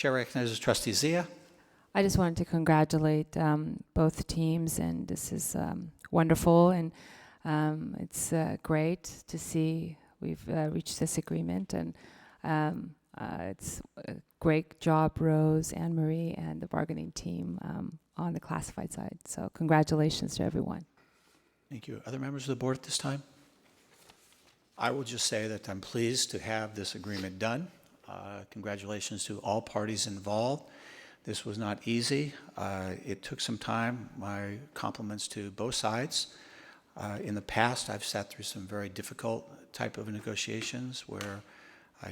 Chair recognizes Trustee Zia. I just wanted to congratulate both teams, and this is wonderful, and it's great to see we've reached this agreement, and it's a great job, Rose, Anne Marie, and the bargaining team on the classified side. So congratulations to everyone. Thank you. Other members of the board at this time? I will just say that I'm pleased to have this agreement done. Congratulations to all parties involved. This was not easy. It took some time. My compliments to both sides. In the past, I've sat through some very difficult type of negotiations where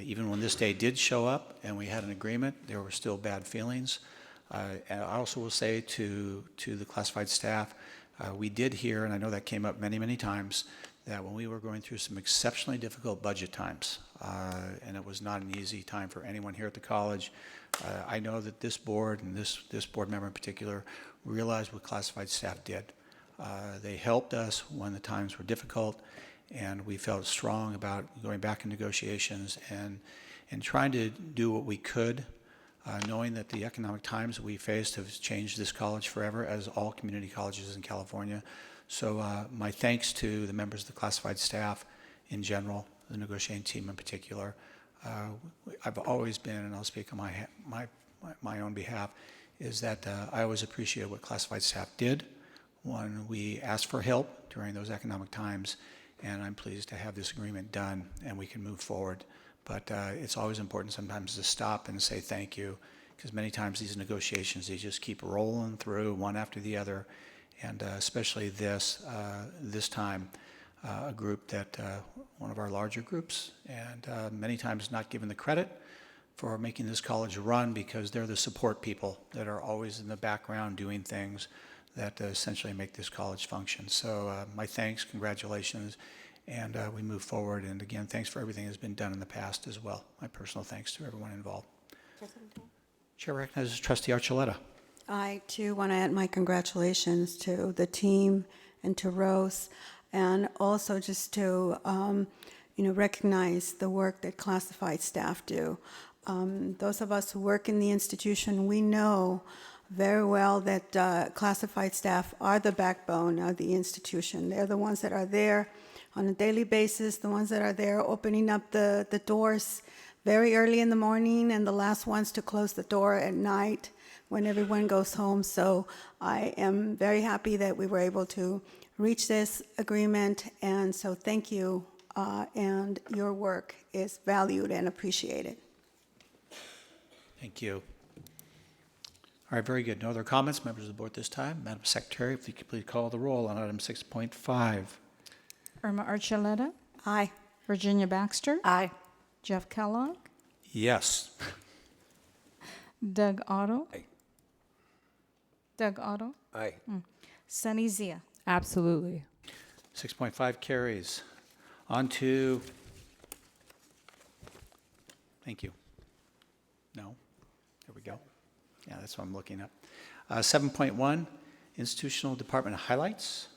even when this day did show up and we had an agreement, there were still bad feelings. And I also will say to the classified staff, we did hear, and I know that came up many, many times, that when we were going through some exceptionally difficult budget times, and it was not an easy time for anyone here at the college, I know that this board, and this board member in particular, realized what classified staff did. They helped us when the times were difficult, and we felt strong about going back in negotiations and trying to do what we could, knowing that the economic times we faced have changed this college forever, as all community colleges in California. So my thanks to the members of the classified staff in general, the negotiating team in particular. I've always been, and I'll speak on my own behalf, is that I always appreciate what classified staff did when we asked for help during those economic times, and I'm pleased to have this agreement done and we can move forward. But it's always important sometimes to stop and say thank you, because many times these negotiations, they just keep rolling through one after the other, and especially this time, a group that, one of our larger groups, and many times not given the credit for making this college run, because they're the support people that are always in the background doing things that essentially make this college function. So my thanks, congratulations, and we move forward. And again, thanks for everything that's been done in the past as well. My personal thanks to everyone involved. Chair recognizes Trustee Archuleta. I, too, want to add my congratulations to the team and to Rose, and also just to recognize the work that classified staff do. Those of us who work in the institution, we know very well that classified staff are the backbone of the institution. They're the ones that are there on a daily basis, the ones that are there opening up the doors very early in the morning and the last ones to close the door at night when everyone goes home. So I am very happy that we were able to reach this agreement, and so thank you, and your work is valued and appreciated. Thank you. All right, very good. No other comments, members of the board this time. Madam Secretary, if you could please call the roll on item 6.5. Irma Archuleta. Aye. Virginia Baxter. Aye. Jeff Kellogg. Yes. Doug Otto. Aye. Doug Otto. Aye. Sunny Zia. Absolutely. 6.5 carries. On to, thank you. No? There we go. Yeah, that's what I'm looking up. 7.1, institutional department highlights.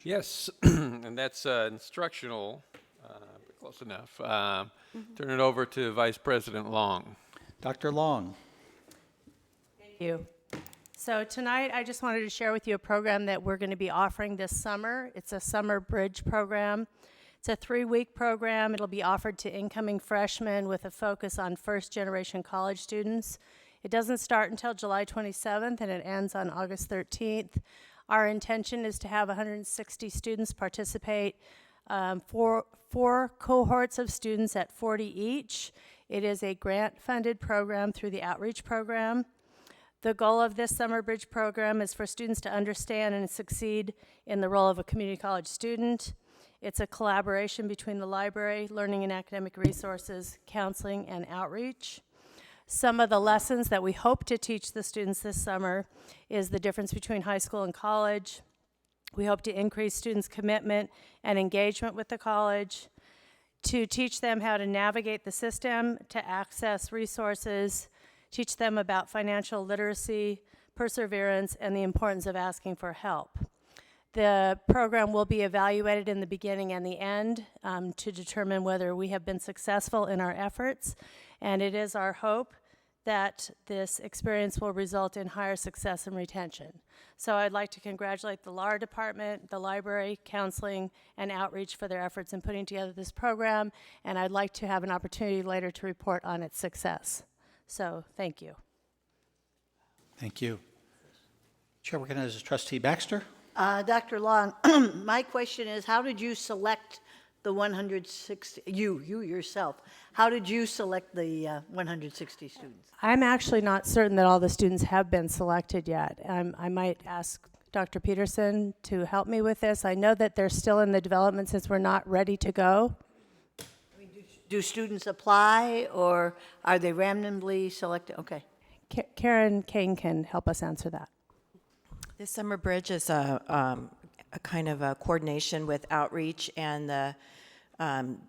Yes, and that's instructional, but close enough. Turn it over to Vice President Long. Dr. Long. Thank you. So tonight, I just wanted to share with you a program that we're going to be offering this summer. It's a summer bridge program. It's a 3-week program. It'll be offered to incoming freshmen with a focus on first-generation college students. It doesn't start until July 27th, and it ends on August 13th. Our intention is to have 160 students participate, four cohorts of students at 40 each. It is a grant-funded program through the outreach program. The goal of this Summer Bridge program is for students to understand and succeed in the role of a community college student. It's a collaboration between the library, learning and academic resources, counseling, and outreach. Some of the lessons that we hope to teach the students this summer is the difference between high school and college. We hope to increase students' commitment and engagement with the college, to teach them how to navigate the system, to access resources, teach them about financial literacy, perseverance, and the importance of asking for help. The program will be evaluated in the beginning and the end to determine whether we have been successful in our efforts, and it is our hope that this experience will result in higher success and retention. So I'd like to congratulate the LAR department, the library, counseling, and outreach for their efforts in putting together this program, and I'd like to have an opportunity later to report on its success. So thank you. Thank you. Chair recognizes Trustee Baxter. Dr. Long, my question is, how did you select the 160, you yourself, how did you select the 160 students? I'm actually not certain that all the students have been selected yet. I might ask Dr. Peterson to help me with this. I know that they're still in the development since we're not ready to go. Do students apply, or are they randomly selected? Okay. Karen Kane can help us answer that. This summer bridge is a kind of a coordination with outreach and the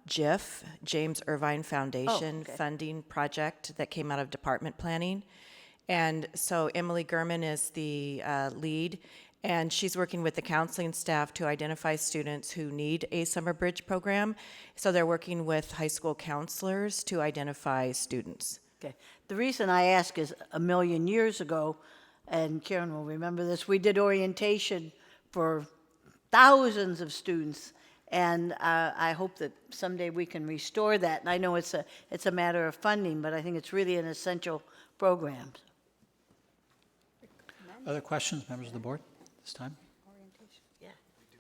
JIF, James Irvine Foundation okay. funding project that came out of department planning. And so Emily Gurman is the lead, and she's working with the counseling staff to identify students who need a summer bridge program. So they're working with high school counselors to identify students. Okay. The reason I ask is a million years ago, and Karen will remember this, we did orientation for thousands of students, and I hope that someday we can restore that. And I know it's a matter of funding, but I think it's really an essential program. Other questions, members of the board, this time?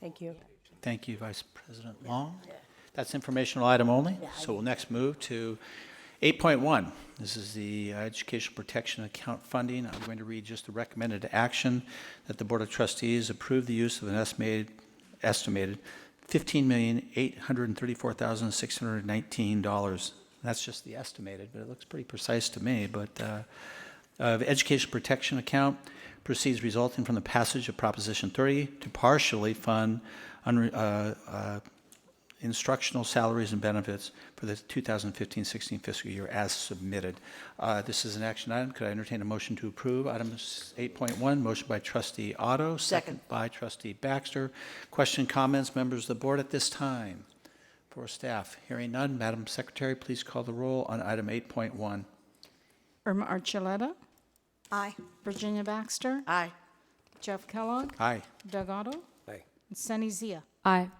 Thank you. Thank you, Vice President Long. That's informational item only. So we'll next move to 8.1. This is the Educational Protection Account funding. I'm going to read just the recommended action that the Board of Trustees approve the use of an estimated $15,834,619. That's just the estimated, but it looks pretty precise to me. But the Education Protection Account proceeds resulting from the passage of Proposition 30 to partially fund instructional salaries and benefits for the 2015-16 fiscal year as submitted. This is an action item. Could I entertain a motion to approve item 8.1? Motion by Trustee Otto, second by Trustee Baxter. Question, comments, members of the board at this time? For staff, hearing none, Madam Secretary, please call the roll on item 8.1. Irma Archuleta, Aye. Virginia Baxter, Aye. Jeff Kellogg, Aye. Doug Otto, and Sunny Zia. Aye.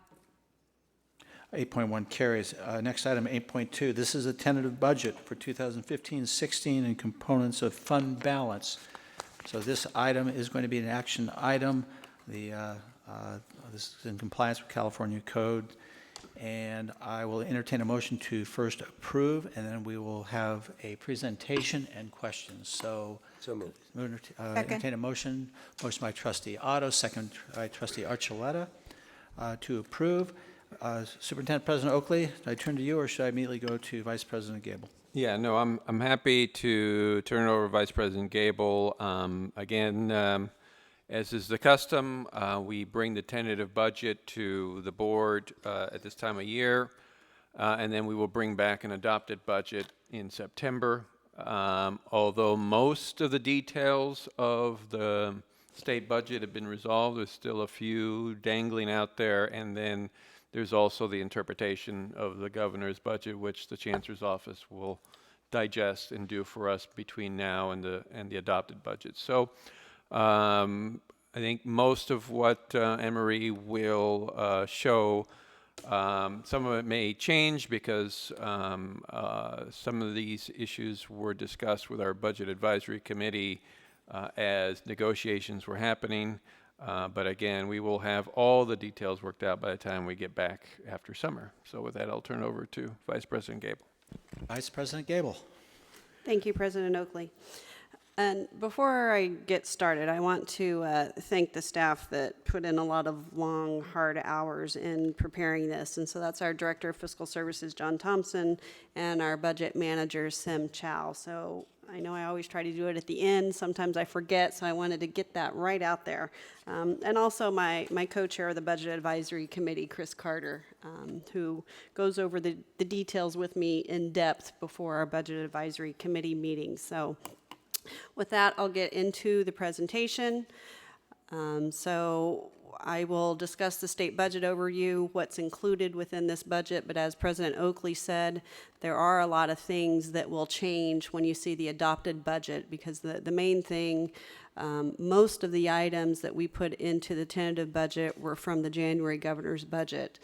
8.1 carries. Next item, 8.2. This is a tentative budget for 2015-16 and components of fund balance. So this item is going to be an action item. This is in compliance with California Code. And I will entertain a motion to first approve, and then we will have a presentation and questions. So moved. Entertain a motion. Motion by Trustee Otto, second by Trustee Archuleta to approve. Superintendent President Oakley, do I turn to you, or should I immediately go to Vice President Gable? Yeah, no, I'm happy to turn it over to Vice President Gable. Again, as is the custom, we bring the tentative budget to the board at this time of year, and then we will bring back an adopted budget in September. Although most of the details of the state budget have been resolved, there's still a few dangling out there, and then there's also the interpretation of the governor's budget, which the chancellor's office will digest and do for us between now and the adopted budget. So I think most of what Anne-Marie will show, some of it may change because some of these issues were discussed with our Budget Advisory Committee as negotiations were happening. But again, we will have all the details worked out by the time we get back after summer. So with that, I'll turn it over to Vice President Gable. Vice President Gable. Thank you, President Oakley. And before I get started, I want to thank the staff that put in a lot of long, hard hours in preparing this. And so that's our Director of Fiscal Services, John Thompson, and our Budget Manager, Sim Chow. So I know I always try to do it at the end. Sometimes I forget, so I wanted to get that right out there. And also my co-chair of the Budget Advisory Committee, Chris Carter, who goes over the details with me in depth before our Budget Advisory Committee meetings. So with that, I'll get into the presentation. So I will discuss the state budget overview, what's included within this budget, but as President Oakley said, there are a lot of things that will change when you see the adopted budget, because the main thing, most of the items that we put into the tentative budget were from the January governor's budget.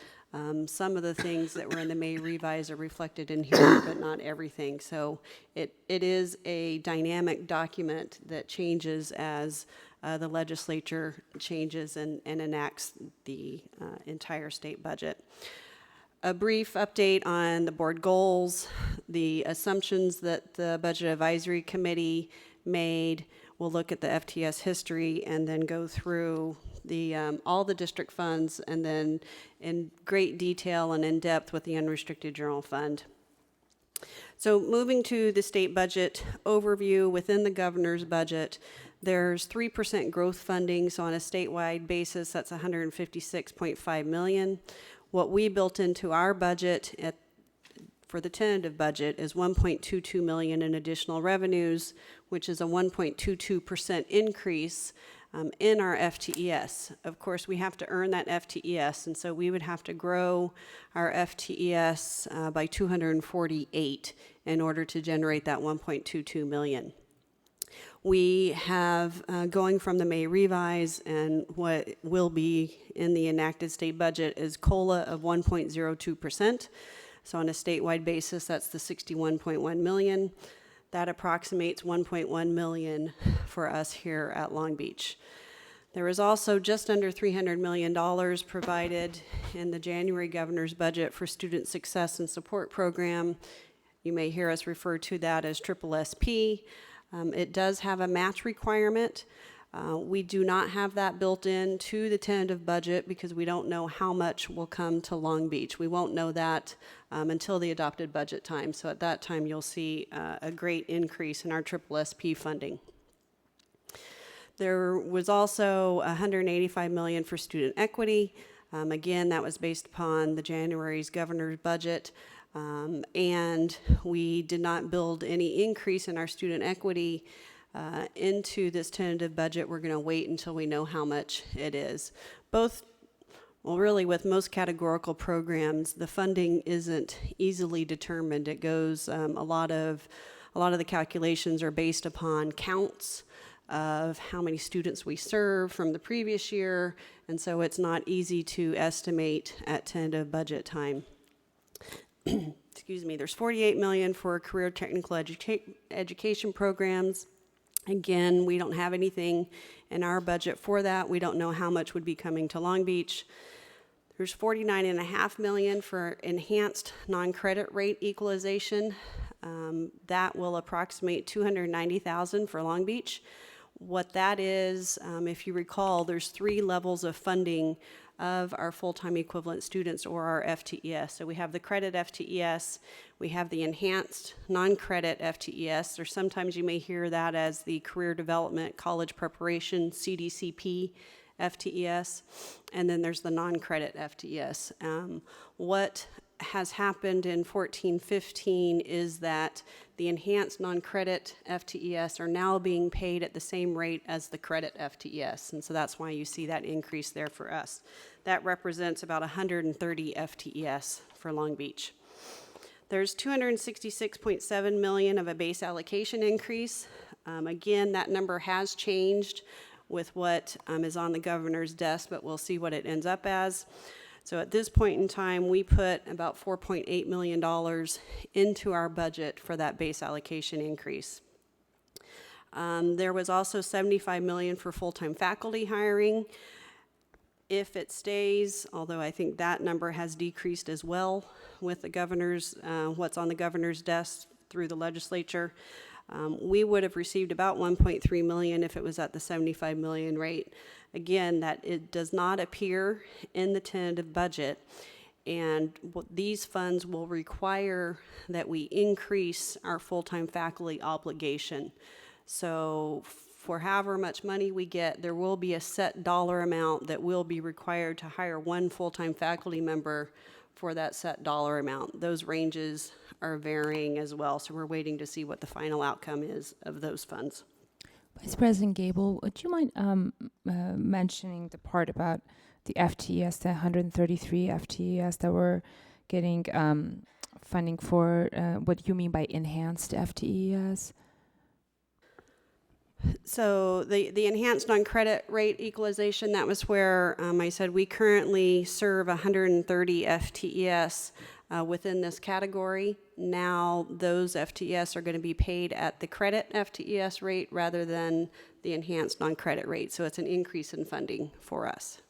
Some of the things that were in the May revise are reflected in here, but not everything. So it is a dynamic document that changes as the legislature changes and enacts the entire state budget. A brief update on the board goals, the assumptions that the Budget Advisory Committee made. We'll look at the FTS history and then go through the all the district funds, and then in great detail and in depth with the unrestricted general fund. So moving to the state budget overview, within the governor's budget, there's 3% growth funding, so on a statewide basis, that's $156.5 million. What we built into our budget for the tentative budget is $1.22 million in additional revenues, which is a 1.22% increase in our FTES. Of course, we have to earn that FTES, and so we would have to grow our FTES by 248 in order to generate that 1.22 million. We have, going from the May revise, and what will be in the enacted state budget is COLA of 1.02%. So on a statewide basis, that's the 61.1 million. That approximates 1.1 million for us here at Long Beach. There is also just under $300 million provided in the January governor's budget for Student Success and Support Program. You may hear us refer to that as SSSP. It does have a match requirement. We do not have that built into the tentative budget because we don't know how much will come to Long Beach. We won't know that until the adopted budget time. So at that time, you'll see a great increase in our SSSP funding. There was also $185 million for student equity. Again, that was based upon the January's governor's budget. And we did not build any increase in our student equity into this tentative budget. We're going to wait until we know how much it is. Well, really, with most categorical programs, the funding isn't easily determined. It goes, a lot of the calculations are based upon counts of how many students we serve from the previous year, and so it's not easy to estimate at tentative budget time. Excuse me, there's $48 million for career technical education programs. Again, we don't have anything in our budget for that. We don't know how much would be coming to Long Beach. There's $49.5 million for enhanced non-credit rate equalization. That will approximate $290,000 for Long Beach. What that is, if you recall, there's 3 levels of funding of our full-time equivalent students, or our FTES. So we have the credit FTES, we have the enhanced non-credit FTES, or sometimes you may hear that as the career development college preparation CDCP FTES, and then there's the non-credit FTES. What has happened in 14-15 is that the enhanced non-credit FTES are now being paid at the same rate as the credit FTES, and so that's why you see that increase there for us. That represents about 130 FTES for Long Beach. There's $266.7 million of a base allocation increase. Again, that number has changed with what is on the governor's desk, but we'll see what it ends up as. So at this point in time, we put about $4.8 million into our budget for that base allocation increase. There was also $75 million for full-time faculty hiring. If it stays, although I think that number has decreased as well with the governor's, what's on the governor's desk through the legislature, we would have received about $1.3 million if it was at the $75 million rate. Again, that it does not appear in the tentative budget, and these funds will require that we increase our full-time faculty obligation. So for however much money we get, there will be a set dollar amount that will be required to hire one full-time faculty member for that set dollar amount. Those ranges are varying as well, so we're waiting to see what the final outcome is of those funds. Vice President Gable, would you mind mentioning the part about the FTES, the 133 FTES that we're getting funding for? What you mean by enhanced FTES? So the enhanced non-credit rate equalization, that was where I said we currently serve 130 FTES within this category. Now those FTES are going to be paid at the credit FTES rate rather than the enhanced non-credit rate. So it's an increase in funding for us.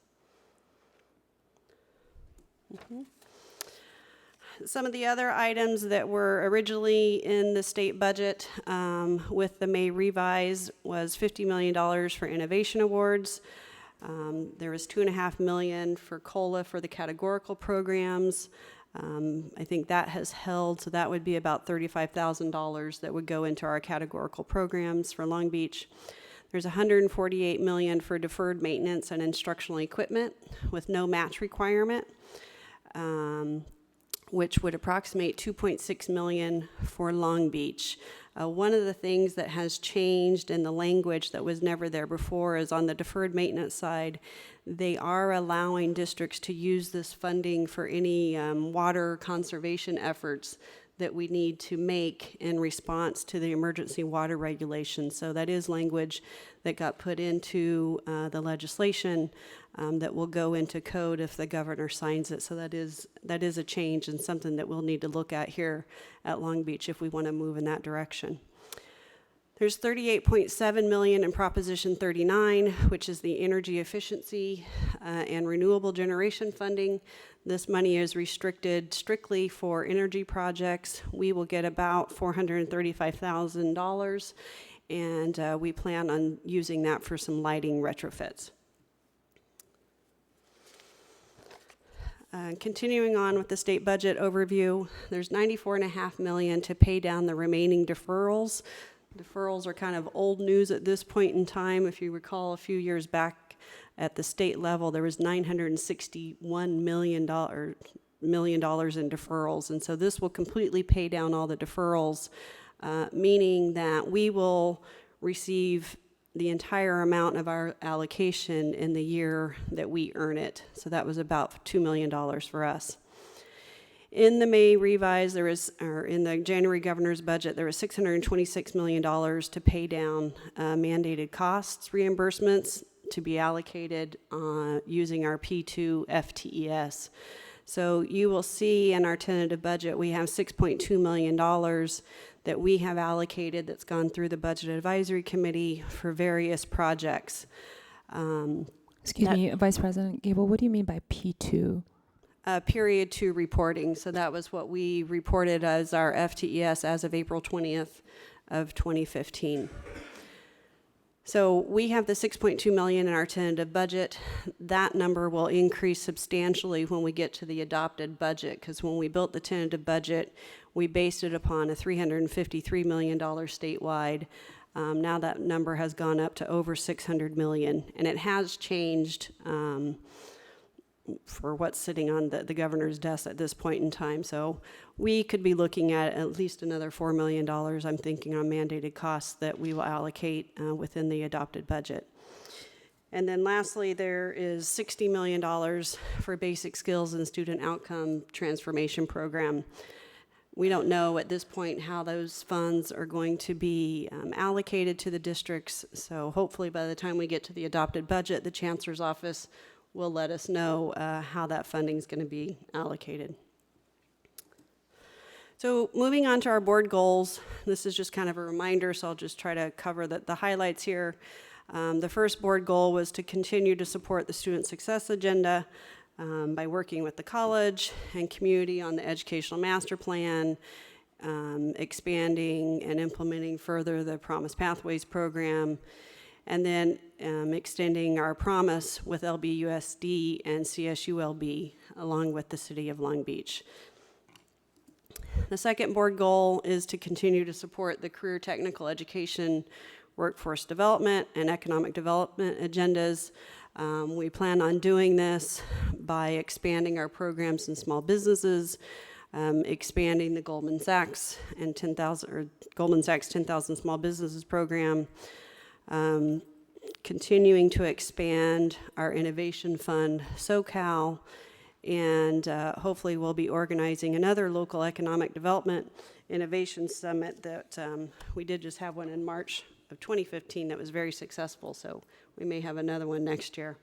Some of the other items that were originally in the state budget with the May revise was $50 million for innovation awards. There was $2.5 million for COLA for the categorical programs. I think that has held, so that would be about $35,000 that would go into our categorical programs for Long Beach. There's $148 million for deferred maintenance and instructional equipment with no match requirement, which would approximate $2.6 million for Long Beach. One of the things that has changed in the language that was never there before is on the deferred maintenance side, they are allowing districts to use this funding for any water conservation efforts that we need to make in response to the emergency water regulations. So that is language that got put into the legislation that will go into code if the governor signs it. So that is a change and something that we'll need to look at here at Long Beach if we want to move in that direction. There's $38.7 million in Proposition 39, which is the energy efficiency and renewable generation funding. This money is restricted strictly for energy projects. We will get about $435,000, and we plan on using that for some lighting retrofits. Continuing on with the state budget overview, there's $94.5 million to pay down the remaining deferrals. Deferrals are kind of old news at this point in time. If you recall, a few years back at the state level, there was $961 million in deferrals. And so this will completely pay down all the deferrals, meaning that we will receive the entire amount of our allocation in the year that we earn it. So that was about $2 million for us. In the May revise, in the January governor's budget, there was $626 million to pay down mandated costs reimbursements to be allocated using our P2 FTES. So you will see in our tentative budget, we have $6.2 million that we have allocated that's gone through the Budget Advisory Committee for various projects. Excuse me, Vice President Gable, what do you mean by P2? Period 2 reporting. So that was what we reported as our FTES as of April 20th of 2015. So we have the $6.2 million in our tentative budget. That number will increase substantially when we get to the adopted budget, because when we built the tentative budget, we based it upon a $353 million statewide. Now that number has gone up to over $600 million, and it has changed for what's sitting on the governor's desk at this point in time. So we could be looking at least another $4 million, I'm thinking, on mandated costs that we will allocate within the adopted budget. And then lastly, there is $60 million for basic skills and student outcome transformation program. We don't know at this point how those funds are going to be allocated to the districts. So hopefully by the time we get to the adopted budget, the Chancellor's Office will let us know how that funding is going to be allocated. So moving on to our board goals, this is just kind of a reminder, so I'll just try to cover the highlights here. The first board goal was to continue to support the student success agenda by working with the college and community on the educational master plan, expanding and implementing further the Promise Pathways program, and then extending our promise with LBUSD and CSULB along with the City of Long Beach. The second board goal is to continue to support the career technical education, workforce development, and economic development agendas. We plan on doing this by expanding our programs in small businesses, expanding the Goldman Sachs 10,000 Small Businesses program, continuing to expand our innovation fund, SoCal, and hopefully we'll be organizing another local economic development innovation summit that we did just have one in March of 2015 that was very successful, so we may have another one next year.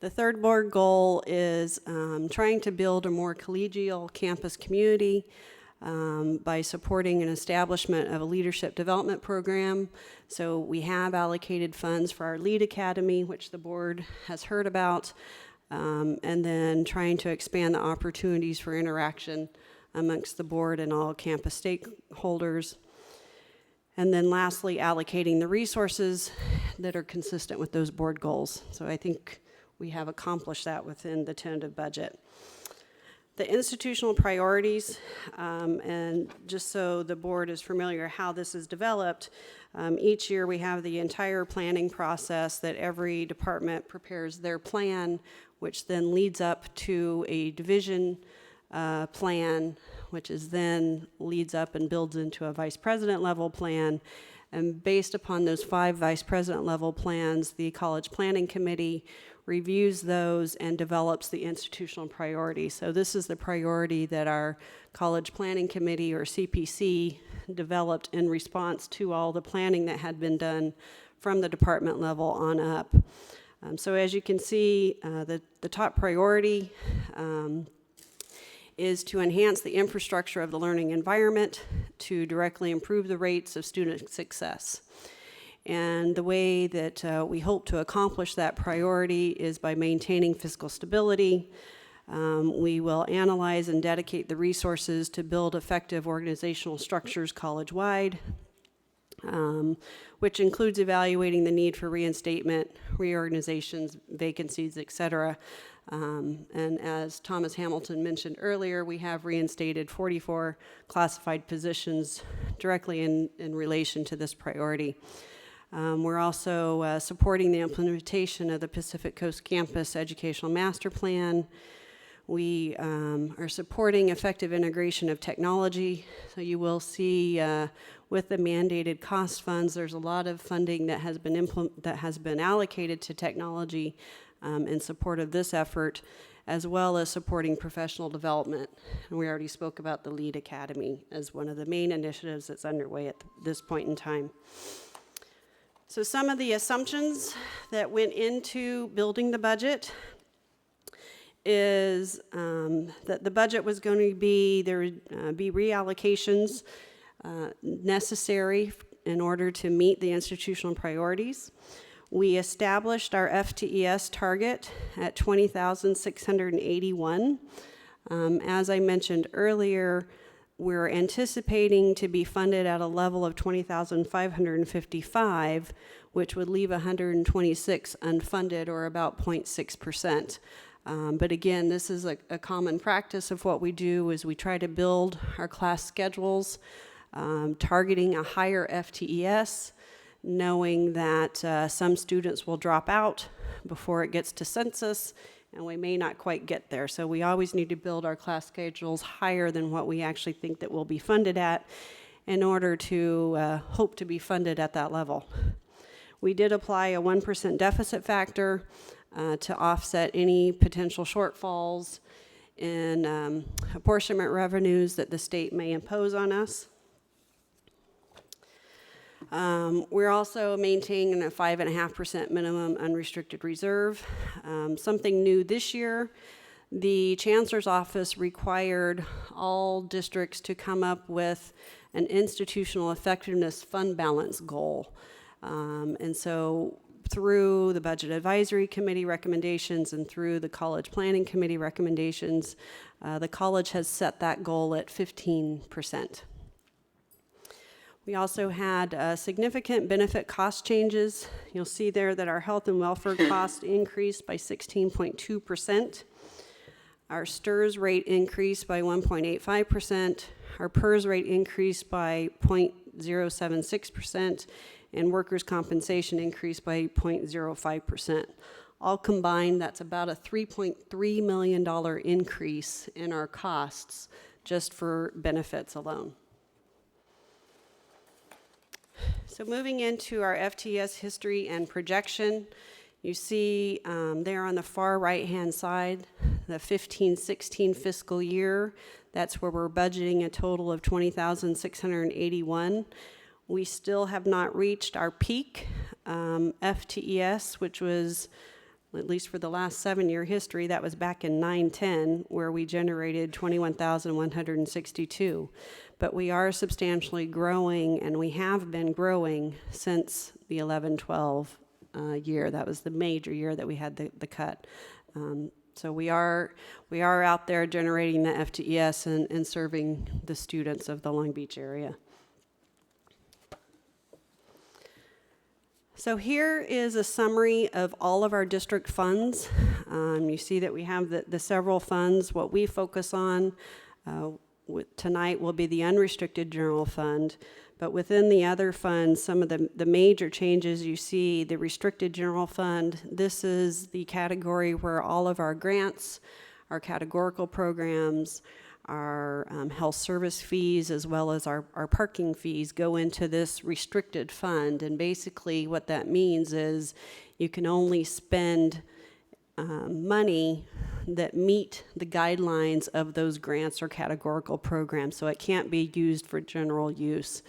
The third board goal is trying to build a more collegial campus community by supporting an establishment of a leadership development program. So we have allocated funds for our LEAD Academy, which the board has heard about, and then trying to expand the opportunities for interaction amongst the board and all campus stakeholders. And then lastly, allocating the resources that are consistent with those board goals. So I think we have accomplished that within the tentative budget. The institutional priorities, and just so the board is familiar how this is developed, each year we have the entire planning process that every department prepares their plan, which then leads up to a division plan, which is then leads up and builds into a vice president level plan. And based upon those 5 vice president level plans, the College Planning Committee reviews those and develops the institutional priority. So this is the priority that our College Planning Committee, or CPC, developed in response to all the planning that had been done from the department level on up. So as you can see, the top priority is to enhance the infrastructure of the learning environment to directly improve the rates of student success. And the way that we hope to accomplish that priority is by maintaining fiscal stability. We will analyze and dedicate the resources to build effective organizational structures college-wide, which includes evaluating the need for reinstatement, reorganizations, vacancies, et cetera. And as Thomas Hamilton mentioned earlier, we have reinstated 44 classified positions directly in relation to this priority. We're also supporting the implementation of the Pacific Coast Campus Educational Master Plan. We are supporting effective integration of technology. So you will see with the mandated cost funds, there's a lot of funding that has been allocated to technology in support of this effort, as well as supporting professional development. And we already spoke about the LEAD Academy as one of the main initiatives that's underway at this point in time. So some of the assumptions that went into building the budget is that the budget was going to be, there would be reallocations necessary in order to meet the institutional priorities. We established our FTES target at 20,681. As I mentioned earlier, we're anticipating to be funded at a level of 20,555, which would leave 126 unfunded, or about 0.6%. But again, this is a common practice of what we do is we try to build our class schedules, targeting a higher FTES, knowing that some students will drop out before it gets to census, and we may not quite get there. So we always need to build our class schedules higher than what we actually think that we'll be funded at in order to hope to be funded at that level. We did apply a 1% deficit factor to offset any potential shortfalls in apportionment revenues that the state may impose on us. We're also maintaining a 5.5% minimum unrestricted reserve. Something new this year, the Chancellor's Office required all districts to come up with an institutional effectiveness fund balance goal. And so through the Budget Advisory Committee recommendations and through the College Planning Committee recommendations, the college has set that goal at 15%. We also had significant benefit cost changes. You'll see there that our health and welfare cost increased by 16.2%. Our STRS rate increased by 1.85%. Our PERS rate increased by 0.076%, and workers' compensation increased by 0.05%. All combined, that's about a $3.3 million increase in our costs just for benefits alone. So moving into our FTS history and projection, you see there on the far right-hand side, the 15-16 fiscal year. That's where we're budgeting a total of $20,681. We still have not reached our peak FTES, which was, at least for the last 7-year history, that was back in 9-10, where we generated 21,162. But we are substantially growing, and we have been growing since the 11-12 year. That was the major year that we had the cut. So we are out there generating the FTES and serving the students of the Long Beach area. So here is a summary of all of our district funds. You see that we have the several funds. What we focus on tonight will be the unrestricted general fund. But within the other funds, some of the major changes you see, the restricted general fund, this is the category where all of our grants, our categorical programs, our health service fees, as well as our parking fees go into this restricted fund. And basically what that means is you can only spend money that meet the guidelines of those grants or categorical programs, so it can't be used for general use.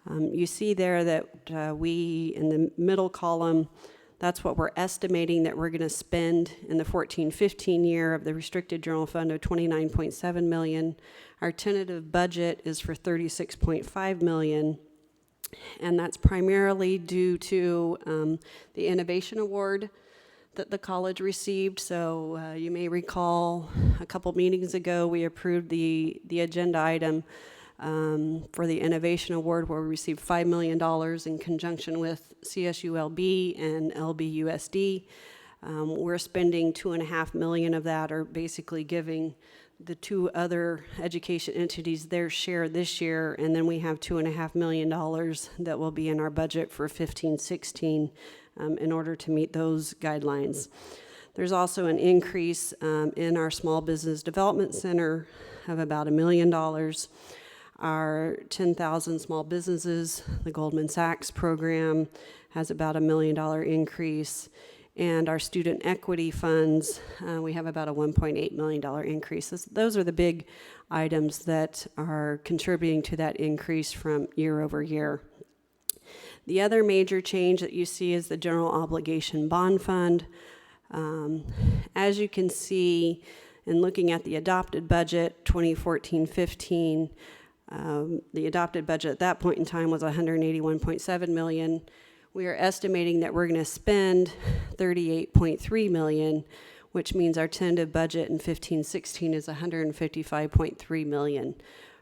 You see there that we, in the middle column, that's what we're estimating that we're going to spend in the 14-15 year of the restricted general fund of $29.7 million. Our tentative budget is for $36.5 million, and that's primarily due to the Innovation Award that the college received. So you may recall a couple meetings ago we approved the agenda item for the Innovation Award, where we received $5 million in conjunction with CSULB and LBUSD. We're spending $2.5 million of that, or basically giving the two other education entities their share this year, and then we have $2.5 million that will be in our budget for 15-16 in order to meet those guidelines. There's also an increase in our Small Business Development Center of about $1 million. Our 10,000 small businesses, the Goldman Sachs program, has about $1 million increase. And our student equity funds, we have about a $1.8 million increase. Those are the big items that are contributing to that increase from year over year. The other major change that you see is the General Obligation Bond Fund. As you can see, in looking at the adopted budget, 2014-15, the adopted budget at that point in time was $181.7 million. We are estimating that we're going to spend $38.3 million, which means our tentative budget in 15-16 is $155.3 million.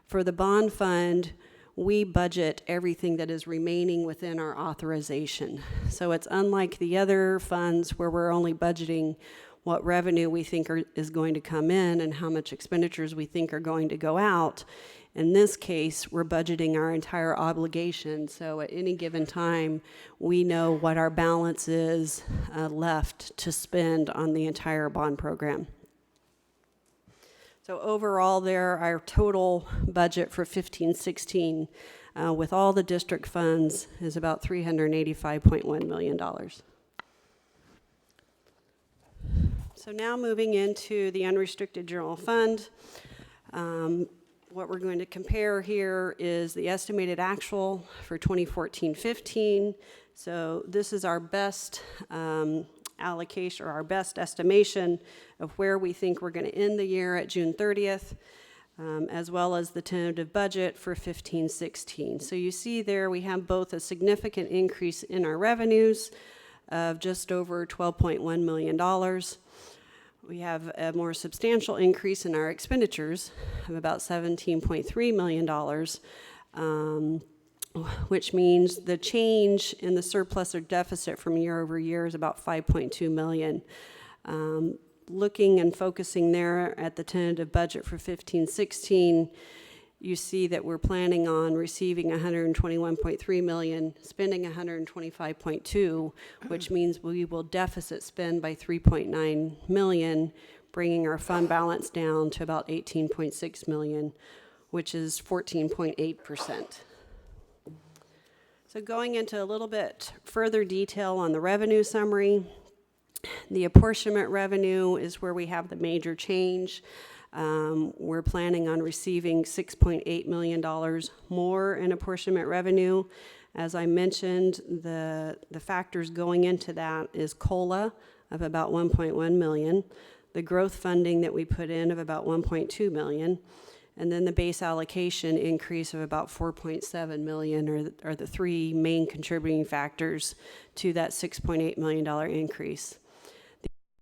For the bond fund, we budget everything that is remaining within our authorization. So it's unlike the other funds where we're only budgeting what revenue we think is going to come in and how much expenditures we think are going to go out. In this case, we're budgeting our entire obligation, so at any given time, we know what our balance is left to spend on the entire bond program. So overall there, our total budget for 15-16 with all the district funds is about $385.1 million. So now moving into the unrestricted general fund. What we're going to compare here is the estimated actual for 2014-15. So this is our best allocation, or our best estimation of where we think we're going to end the year at June 30th, as well as the tentative budget for 15-16. So you see there we have both a significant increase in our revenues of just over $12.1 million. We have a more substantial increase in our expenditures of about $17.3 million, which means the change in the surplus or deficit from year over year is about $5.2 million. Looking and focusing there at the tentative budget for 15-16, you see that we're planning on receiving $121.3 million, spending $125.2, which means we will deficit spend by $3.9 million, bringing our fund balance down to about $18.6 million, which is 14.8%. So going into a little bit further detail on the revenue summary, the apportionment revenue is where we have the major change. We're planning on receiving $6.8 million more in apportionment revenue. As I mentioned, the factors going into that is COLA of about 1.1 million, the growth funding that we put in of about 1.2 million, and then the base allocation increase of about 4.7 million are the three main contributing factors to that $6.8 million increase.